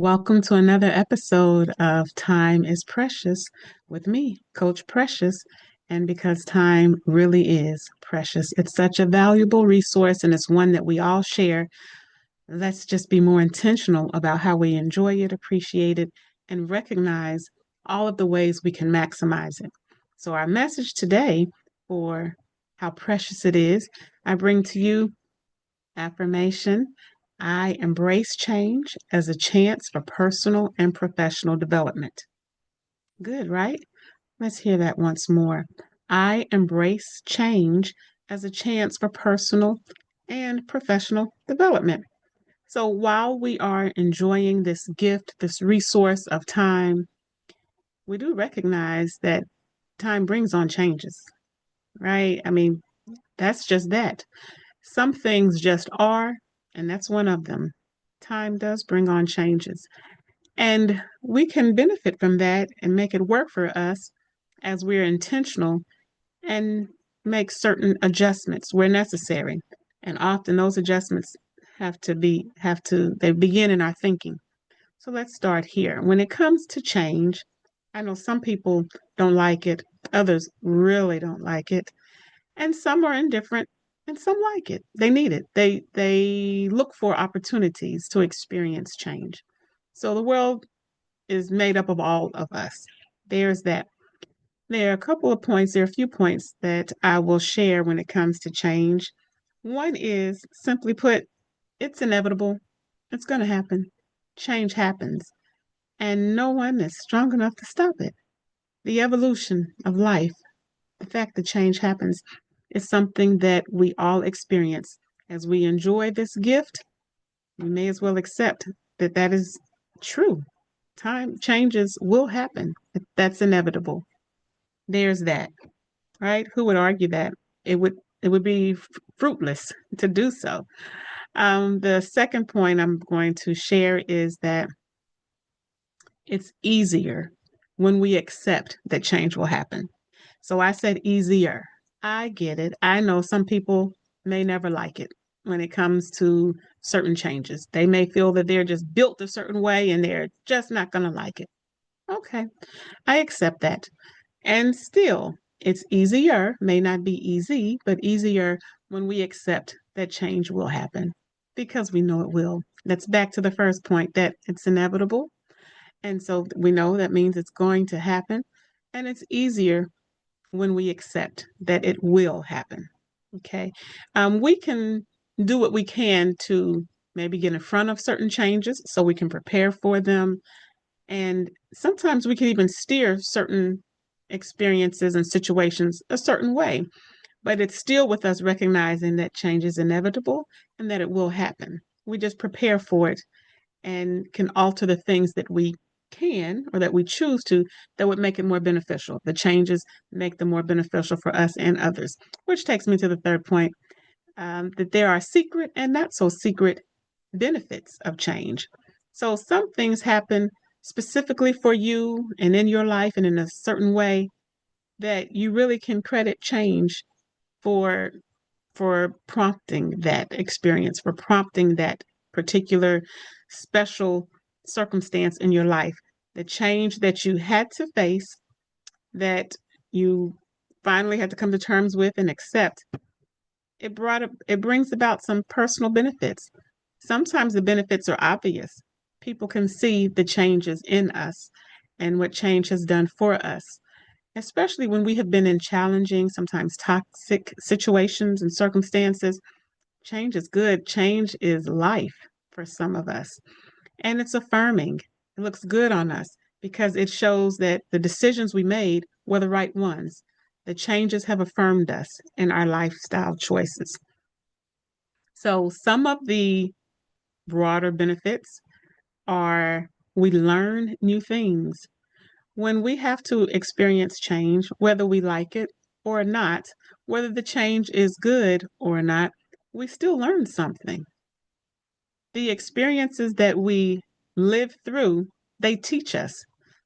Welcome to another episode of Time is Precious with me, Coach Precious. And because time really is precious, it's such a valuable resource and it's one that we all share. Let's just be more intentional about how we enjoy it, appreciate it, and recognize all of the ways we can maximize it. So, our message today for how precious it is, I bring to you affirmation. I embrace change as a chance for personal and professional development. Good, right? Let's hear that once more. I embrace change as a chance for personal and professional development. So while we are enjoying this gift, this resource of time, we do recognize that time brings on changes, right? I mean, that's just that. Some things just are, and that's one of them. Time does bring on changes, and we can benefit from that and make it work for us as we're intentional and make certain adjustments where necessary. And often those adjustments they begin in our thinking. So let's start here. When it comes to change, I know some people don't like it, others really don't like it, and some are indifferent and some like it. They need it. They look for opportunities to experience change. So the world is made up of all of us. There's that. There are a couple of points, there are a few points that I will share when it comes to change. One is simply put, it's inevitable. It's going to happen. Change happens, and no one is strong enough to stop it. The evolution of life, the fact that change happens, is something that we all experience. As we enjoy this gift, we may as well accept that that is true. Time changes will happen. That's inevitable. There's that, right? Who would argue that? It would be fruitless to do so. The second point I'm going to share is that it's easier when we accept that change will happen. So I said easier. I get it. I know some people may never like it when it comes to certain changes. They may feel that they're just built a certain way and they're just not going to like it. Okay, I accept that. And still, it's easier, may not be easy, but easier when we accept that change will happen because we know it will. That's back to the first point that it's inevitable. And so we know that means it's going to happen. And it's easier when we accept that it will happen. Okay. We can do what we can to maybe get in front of certain changes so we can prepare for them. And sometimes we can even steer certain experiences and situations a certain way, but it's still with us recognizing that change is inevitable and that it will happen. We just prepare for it and can alter the things that we can or that we choose to that would make it more beneficial. The changes make them more beneficial for us and others, which takes me to the third point that there are secret and not so secret benefits of change. So some things happen specifically for you and in your life and in a certain way that you really can credit change for for prompting that experience, for prompting that particular special circumstance in your life, the change that you had to face, that you finally had to come to terms with and accept. It brings about some personal benefits. Sometimes the benefits are obvious. People can see the changes in us and what change has done for us, especially when we have been in challenging, sometimes toxic situations and circumstances. Change is good. Change is life for some of us. And it's affirming. It looks good on us because it shows that the decisions we made were the right ones. The changes have affirmed us in our lifestyle choices. So, some of the broader benefits are we learn new things. When we have to experience change, whether we like it or not, whether the change is good or not, we still learn something. The experiences that we live through, they teach us.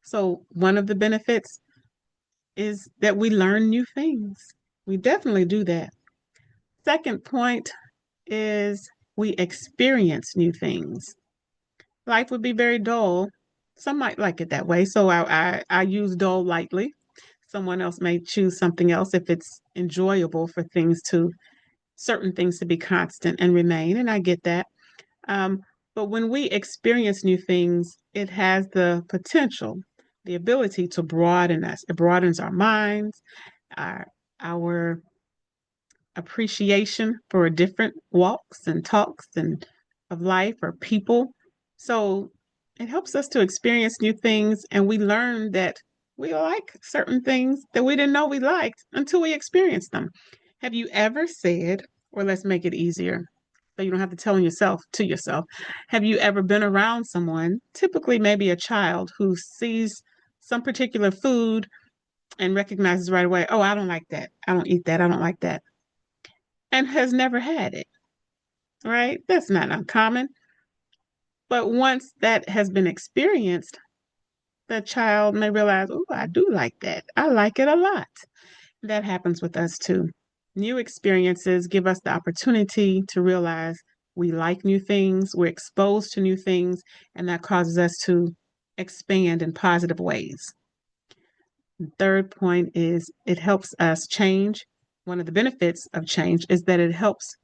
So, one of the benefits is that we learn new things. We definitely do that. Second point is we experience new things. life would be very dull. Some might like it that way. So I use dull lightly. Someone else may choose something else if it's enjoyable for certain things to be constant and remain. And I get that. Um, but when we experience new things, it has the potential, the ability to broaden us. It broadens our minds, our our appreciation for different walks and talks and of life or people. So it helps us to experience new things, and we learn that we like certain things that we didn't know we liked until we experienced them. Have you ever said, or let's make it easier, so you don't have to tell yourself to yourself, have you ever been around someone, typically maybe a child, who sees some particular food and recognizes right away, oh, I don't like that. I don't eat that. I don't like that, and has never had it, right? That's not uncommon. But once that has been experienced, the child may realize, oh, I do like that. I like it a lot. That happens with us too. New experiences give us the opportunity to realize we like new things, we're exposed to new things, and that causes us to expand in positive ways. The third point is it helps us change. One of the benefits of change is that it helps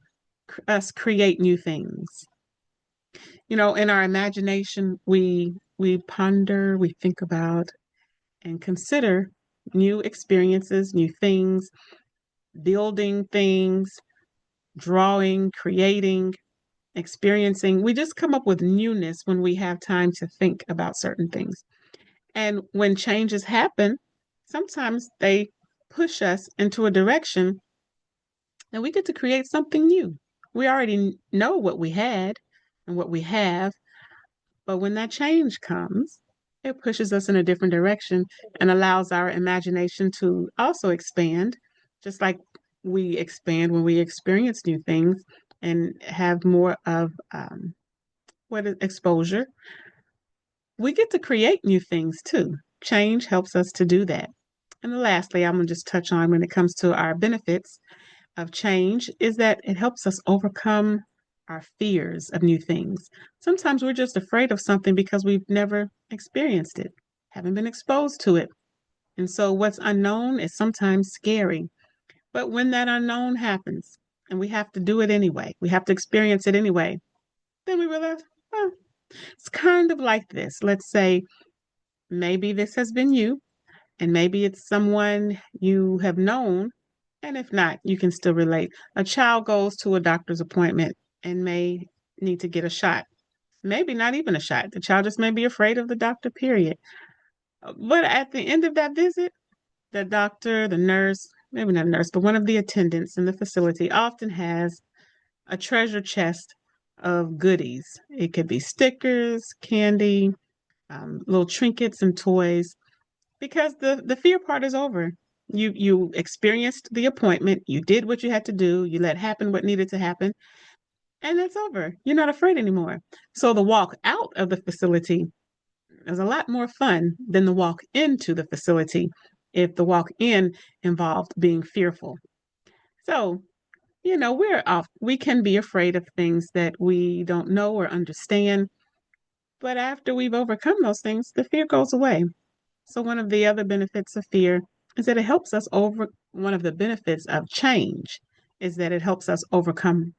us create new things. In our imagination, we ponder, we think about and consider new experiences, new things, building things, drawing, creating, experiencing. We just come up with newness when we have time to think about certain things. And when changes happen, sometimes they push us into a direction and we get to create something new. We already know what we had and what we have, but when that change comes, it pushes us in a different direction and allows our imagination to also expand, just like we expand when we experience new things and have more of what is exposure. We get to create new things too. Change helps us to do that. And lastly, I'm going to just touch on when it comes to our benefits of change is that it helps us overcome our fears of new things. Sometimes we're just afraid of something because we've never experienced it, haven't been exposed to it. And so what's unknown is sometimes scary. But when that unknown happens and we have to do it anyway, we have to experience it anyway, then we realize, oh, it's kind of like this. Let's say maybe this has been you, and maybe it's someone you have known. And if not, you can still relate. A child goes to a doctor's appointment and may need to get a shot. Maybe not even a shot. The child just may be afraid of the doctor, period. But at the end of that visit, the doctor, the nurse, maybe not a nurse, but one of the attendants in the facility often has a treasure chest of goodies. It could be stickers, candy, little trinkets and toys, because the fear part is over. You experienced the appointment, you did what you had to do, you let happen what needed to happen, and it's over. You're not afraid anymore. So the walk out of the facility is a lot more fun than the walk into the facility if the walk in involved being fearful. So, we can be afraid of things that we don't know or understand, but after we've overcome those things, the fear goes away. So one of the other benefits of fear is that it helps us over one of the benefits of change is that it helps us overcome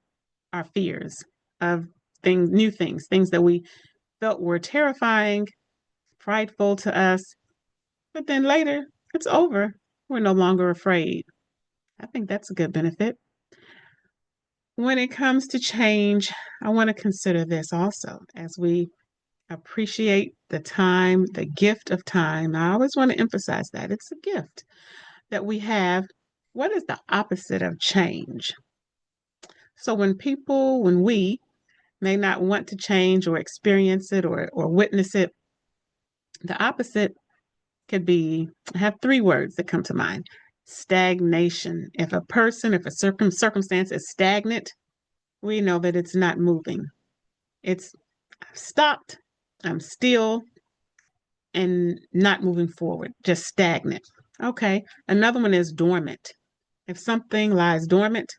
our fears of things that we felt were terrifying, frightful to us, but then later it's over. We're no longer afraid. I think that's a good benefit. When it comes to change, I want to consider this also as we appreciate the time, the gift of time. I always want to emphasize that it's a gift that we have. What is the opposite of change? So when we may not want to change or experience it or witness it, the opposite could be, I have three words that come to mind. Stagnation. If a circumstance is stagnant, we know that it's not moving. It's stopped, I'm still, and not moving forward, just stagnant. Okay. Another one is dormant. If something lies dormant,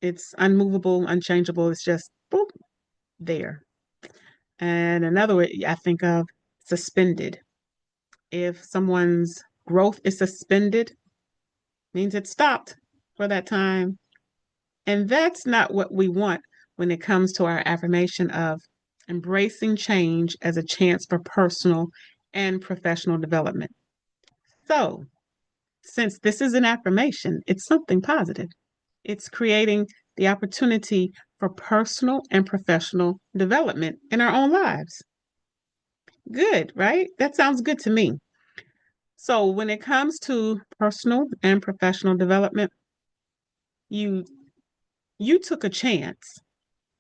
it's unmovable, unchangeable. It's just boop, there. And another way I think of suspended. If someone's growth is suspended, means it stopped for that time. And that's not what we want when it comes to our affirmation of embracing change as a chance for personal and professional development. So, since this is an affirmation, it's something positive. It's creating the opportunity for personal and professional development in our own lives. Good, right? That sounds good to me. So, when it comes to personal and professional development, you you took a chance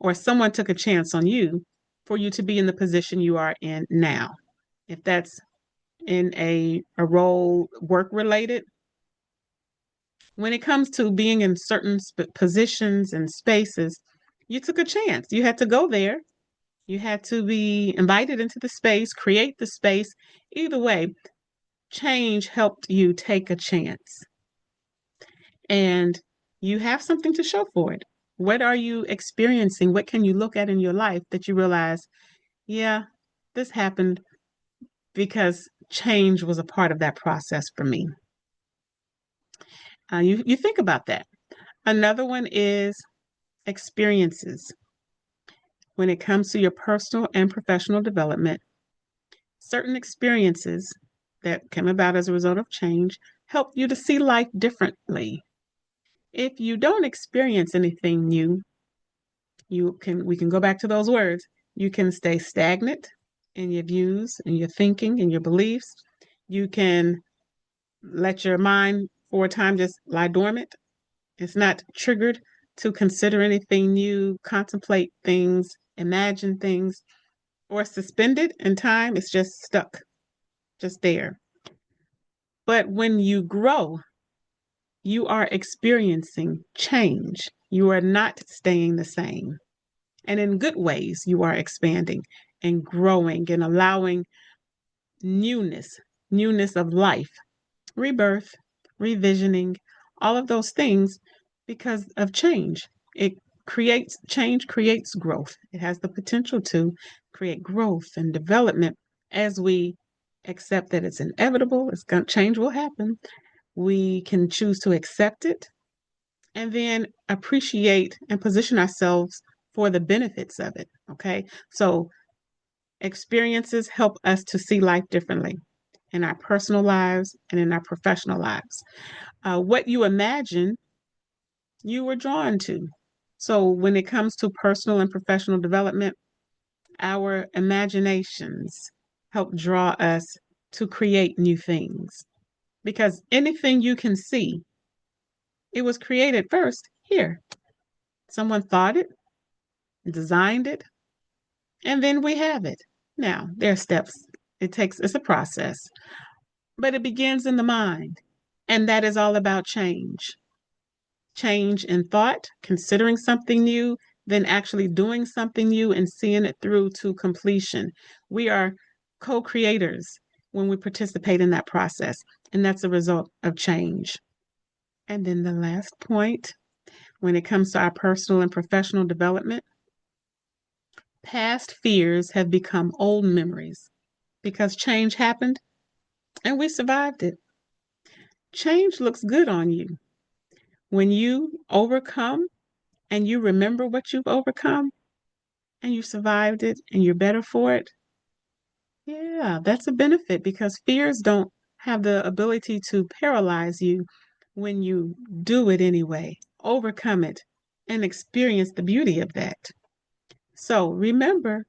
or someone took a chance on you for you to be in the position you are in now. If that's in a role work related, when it comes to being in certain positions and spaces, you took a chance. You had to go there. You had to be invited into the space, create the space. Either way, change helped you take a chance. And you have something to show for it. What are you experiencing? What can you look at in your life that you realize, yeah, this happened because change was a part of that process for me? You think about that. Another one is experiences. When it comes to your personal and professional development, certain experiences that came about as a result of change help you to see life differently. If you don't experience anything new, we can go back to those words. You can stay stagnant in your views and your thinking and your beliefs. You can let your mind for a time just lie dormant. It's not triggered to consider anything new, contemplate things, imagine things, or suspended in time. It's just stuck, just there. But when you grow, you are experiencing change. You are not staying the same. And in good ways, you are expanding and growing and allowing newness, newness of life, rebirth, revisioning, all of those things because of change. It creates change, creates growth. It has the potential to create growth and development as we accept that it's inevitable, change will happen. We can choose to accept it and then appreciate and position ourselves for the benefits of it. Okay. So experiences help us to see life differently in our personal lives and in our professional lives. What you imagine, you were drawn to. So when it comes to personal and professional development, our imaginations help draw us to create new things. Because anything you can see, it was created first here. Someone thought it, designed it, and then we have it. Now, there are steps. It's a process, but it begins in the mind. And that is all about change. Change in thought, considering something new, then actually doing something new and seeing it through to completion. We are co creators when we participate in that process, and that's a result of change. And then the last point, when it comes to our personal and professional development, past fears have become old memories because change happened and we survived it. Change looks good on you. When you overcome and you remember what you've overcome and you survived it and you're better for it, yeah, that's a benefit because fears don't have the ability to paralyze you when you do it anyway, overcome it, and experience the beauty of that. So remember,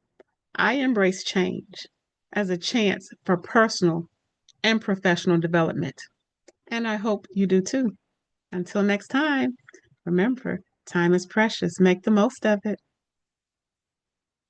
I embrace change as a chance for personal and professional development. And I hope you do too. Until next time, remember, time is precious. Make the most of it.